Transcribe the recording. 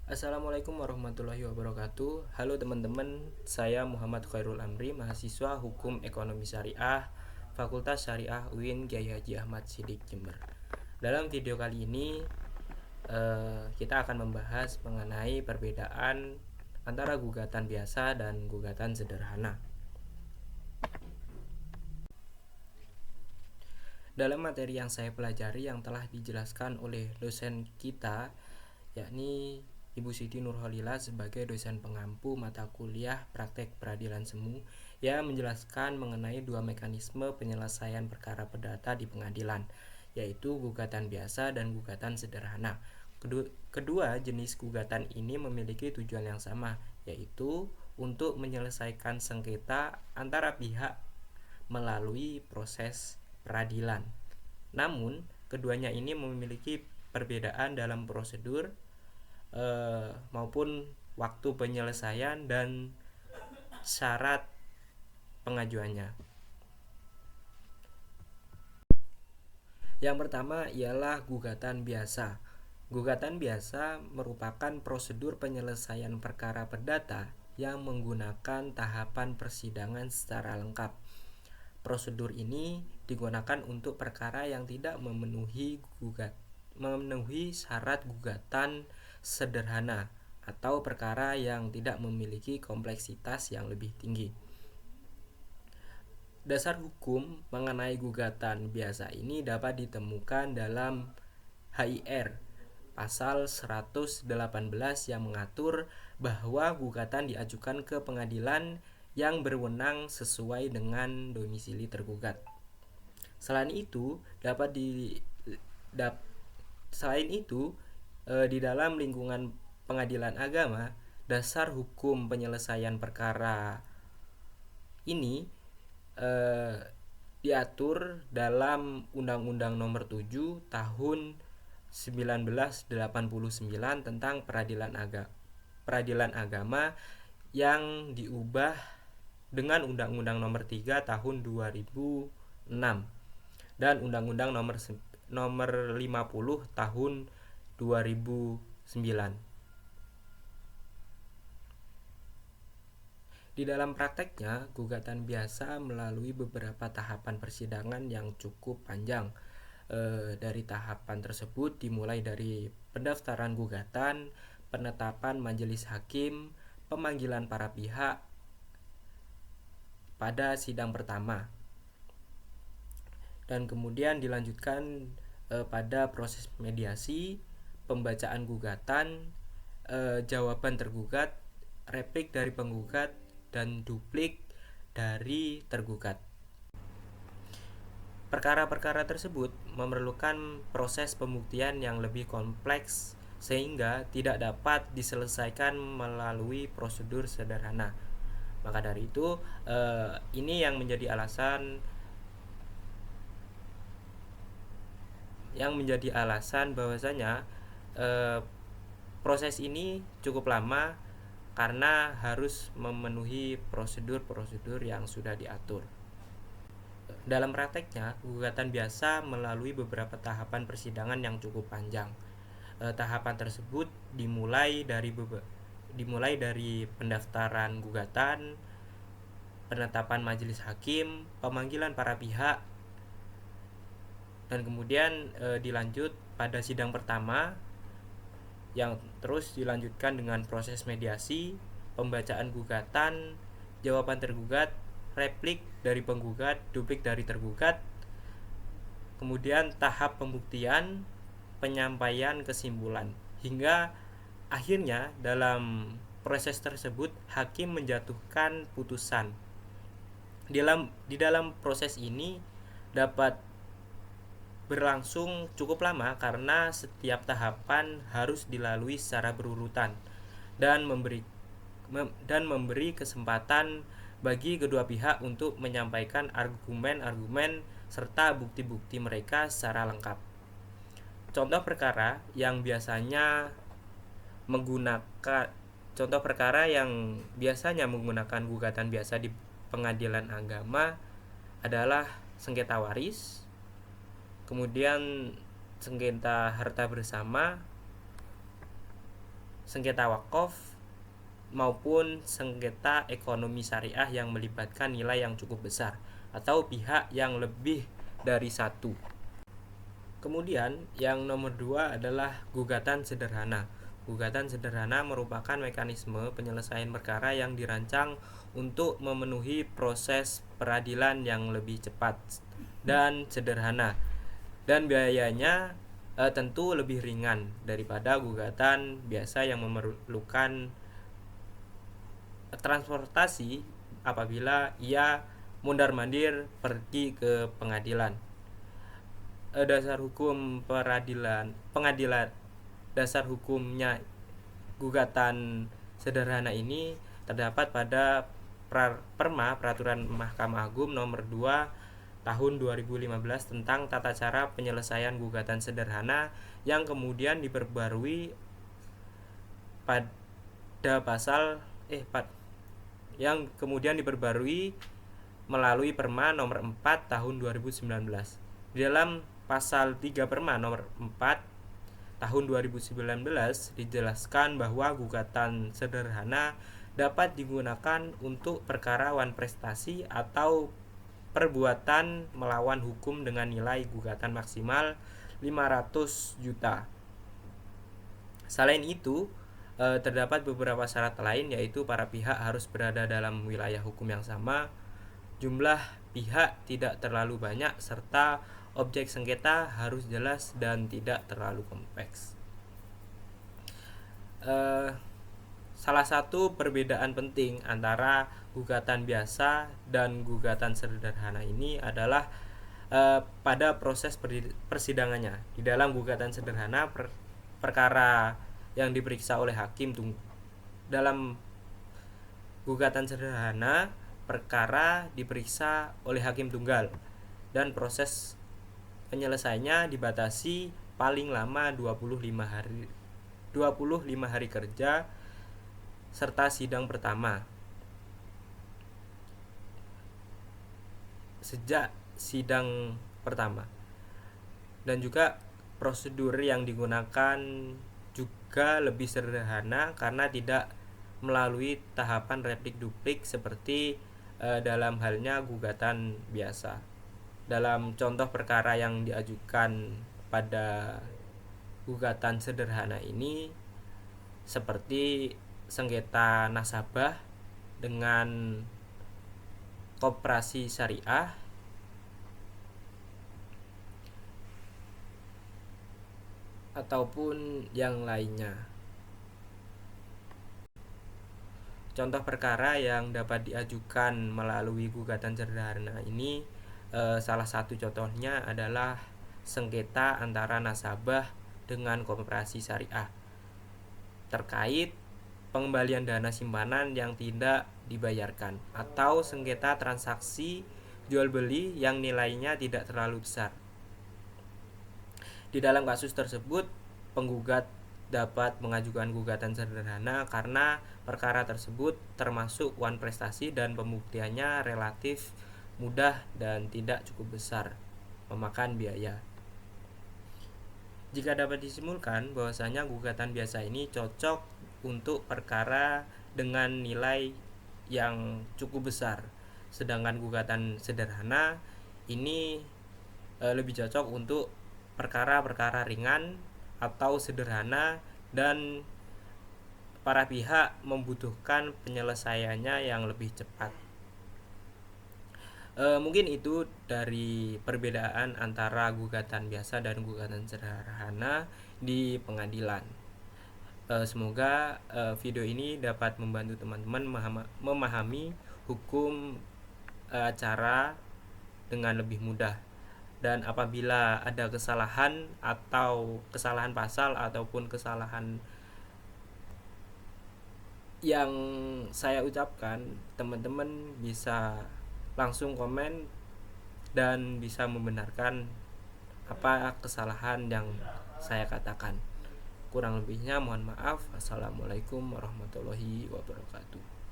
Assalamualaikum warahmatullahi wabarakatuh. Halo teman-teman, saya Muhammad Khairul Amri, mahasiswa Hukum Ekonomi Syariah, Fakultas Syariah UIN Kiai Haji Ahmad Siddiq Jember. Dalam video kali ini kita akan membahas mengenai perbedaan antara gugatan biasa dan gugatan sederhana. Dalam materi yang saya pelajari yang telah dijelaskan oleh dosen kita, yakni Ibu Siti Nurholila sebagai dosen pengampu mata kuliah praktek peradilan semu, yang menjelaskan mengenai dua mekanisme penyelesaian perkara perdata di pengadilan, yaitu gugatan biasa dan gugatan sederhana. Kedua jenis gugatan ini memiliki tujuan yang sama, yaitu untuk menyelesaikan sengketa antara pihak melalui proses peradilan. Namun, keduanya ini memiliki perbedaan dalam prosedur maupun waktu penyelesaian dan syarat pengajuannya. Yang pertama ialah gugatan biasa. Gugatan biasa merupakan prosedur penyelesaian perkara perdata yang menggunakan tahapan persidangan secara lengkap. Prosedur ini digunakan untuk perkara yang tidak memenuhi syarat gugatan sederhana atau perkara yang tidak memiliki kompleksitas yang lebih tinggi. Dasar hukum mengenai gugatan biasa ini dapat ditemukan dalam HIR pasal 118 yang mengatur bahwa gugatan diajukan ke pengadilan yang berwenang sesuai dengan domisili tergugat. Selain itu, di dalam lingkungan pengadilan agama, dasar hukum penyelesaian perkara ini diatur dalam Undang-Undang Nomor 7 Tahun 1989 tentang peradilan agama yang diubah dengan Undang-Undang Nomor 3 Tahun 2006 dan Undang-Undang Nomor 50 Tahun 2009. Di dalam prakteknya, gugatan biasa melalui beberapa tahapan persidangan yang cukup panjang. Dari tahapan tersebut dimulai dari pendaftaran gugatan, penetapan majelis hakim, pemanggilan para pihak pada sidang pertama, dan kemudian dilanjutkan pada proses mediasi, pembacaan gugatan, jawaban tergugat, replik dari penggugat, dan duplik dari tergugat. Perkara-perkara tersebut memerlukan proses pembuktian yang lebih kompleks sehingga tidak dapat diselesaikan melalui prosedur sederhana. Maka dari itu, ini yang menjadi alasan bahwasanya proses ini cukup lama karena harus memenuhi prosedur-prosedur yang sudah diatur. Dalam prakteknya, gugatan biasa melalui beberapa tahapan persidangan yang cukup panjang. Tahapan tersebut dimulai dari pendaftaran gugatan, penetapan majelis hakim, pemanggilan para pihak, dan kemudian dilanjut pada sidang pertama yang terus dilanjutkan dengan proses mediasi, pembacaan gugatan, jawaban tergugat, replik dari penggugat, duplik dari tergugat, kemudian tahap pembuktian, penyampaian kesimpulan, hingga akhirnya dalam proses tersebut hakim menjatuhkan putusan. Di dalam proses ini dapat berlangsung cukup lama karena setiap tahapan harus dilalui secara berurutan dan memberi kesempatan bagi kedua pihak untuk menyampaikan argumen-argumen serta bukti-bukti mereka secara lengkap. Contoh perkara yang biasanya menggunakan gugatan biasa di pengadilan agama adalah sengketa waris, kemudian sengketa harta bersama, sengketa wakaf maupun sengketa ekonomi syariah yang melibatkan nilai yang cukup besar atau pihak yang lebih dari satu. Kemudian yang nomor 2 adalah gugatan sederhana. Gugatan sederhana merupakan mekanisme penyelesaian perkara yang dirancang untuk memenuhi proses peradilan yang lebih cepat dan sederhana, dan biayanya tentu lebih ringan daripada gugatan biasa yang memerlukan transportasi apabila ia mondar-mandir pergi ke pengadilan. Dasar hukum pengadilan dasar hukumnya gugatan sederhana ini terdapat pada Peraturan Mahkamah Agung nomor 2 tahun 2015 tentang tata cara penyelesaian gugatan sederhana yang kemudian diperbarui melalui Perma nomor 4 tahun 2019. Di dalam pasal 3 Perma nomor 4 tahun 2019 dijelaskan bahwa gugatan sederhana dapat digunakan untuk perkara wan prestasi atau perbuatan melawan hukum dengan nilai gugatan maksimal 500 juta. Selain itu, terdapat beberapa syarat lain, yaitu para pihak harus berada dalam wilayah hukum yang sama, jumlah pihak tidak terlalu banyak, serta objek sengketa harus jelas dan tidak terlalu kompleks. Salah satu perbedaan penting antara gugatan biasa dan gugatan sederhana ini adalah pada proses persidangannya. Di dalam gugatan sederhana, perkara yang diperiksa oleh hakim dalam gugatan sederhana perkara diperiksa oleh hakim tunggal dan proses penyelesaiannya dibatasi paling lama 25 hari kerja serta sidang pertama. Sejak sidang pertama, dan juga prosedur yang digunakan juga lebih sederhana karena tidak melalui tahapan replik duplik seperti dalam halnya gugatan biasa. Dalam contoh perkara yang diajukan pada gugatan sederhana ini seperti sengketa nasabah dengan koperasi syariah, ataupun yang lainnya. Contoh perkara yang dapat diajukan melalui gugatan sederhana ini, salah satu contohnya adalah sengketa antara nasabah dengan koperasi syariah terkait pengembalian dana simpanan yang tidak dibayarkan, atau sengketa transaksi jual beli yang nilainya tidak terlalu besar. Di dalam kasus tersebut, penggugat dapat mengajukan gugatan sederhana karena perkara tersebut termasuk wan prestasi dan pembuktiannya relatif mudah dan tidak cukup besar, memakan biaya. Jika dapat disimpulkan bahwasanya gugatan biasa ini cocok untuk perkara dengan nilai yang cukup besar, sedangkan gugatan sederhana ini lebih cocok untuk perkara-perkara ringan atau sederhana dan para pihak membutuhkan penyelesaiannya yang lebih cepat. Mungkin itu dari perbedaan antara gugatan biasa dan gugatan sederhana di pengadilan. Semoga video ini dapat membantu teman-teman memahami hukum acara dengan lebih mudah. Dan apabila ada kesalahan atau kesalahan pasal ataupun kesalahan yang saya ucapkan, teman-teman bisa langsung komen dan bisa membenarkan apa kesalahan yang saya katakan. Kurang lebihnya mohon maaf. Assalamualaikum warahmatullahi wabarakatuh.